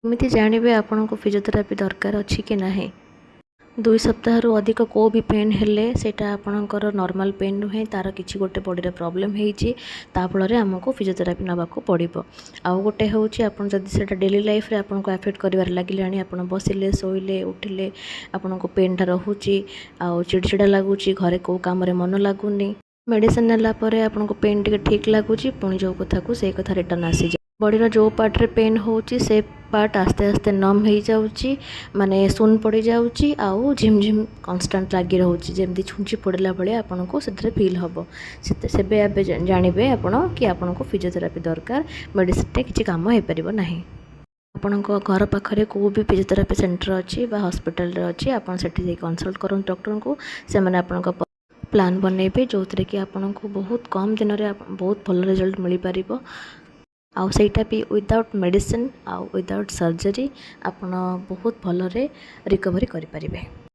एमती जानवे आपन को फिजियोथेरापी दरकार अच्छी कि ना 2 सप्ताह अधिक को भी पेन हेले सेटा आपणकर नॉर्मल पेन नुहे तार किसी गोटे बॉडी प्रॉब्लम होती फल आमको फिजियोथेरापी नाकू पड़ो आउ गोटे हूँ आपड़ जदि से डेली लाइफ रे आपको एफेक्ट कर लगे आप बसिले शोले उठिले आपन को पेनटा रोचे आउ चिड़चिड़ा लगुच घरे कौ कम मन लगुनि मेडिसिन नालापर आपको पेन टे ठीक लगुच पुणी जो कथा को से कथा रिटर्न आसी बॉडीर जो पार्ट रे पेन होची से पार्ट आस्ते आस्ते नम हो जाऊँगी माने सुन पड़ जाऊँगी आउ झिमझिम कन्स्टाट लगी रोचे जमी छुंची पड़ा भाई आपको से फिल हम से जानवे आपड़ कि आपन को फिजियोथेरापी दरकार मेडिसिन किसी कम हो पार ना आपण घर पाखे को भी फिजियोथेरापी सेंटर अच्छी हॉस्पिटल अच्छी आपड़ से कंसल्ट करूँ डॉक्टर को से आप प्लान बनइबे जो थे कि आपन को बहुत कम दिन में बहुत भल रिजल्ट मिल पार आउ सेटा भी विदाउट मेडिसिन आउ विदाउट सर्जरी आपन बहुत भलरे रिकवरी करि परिबे।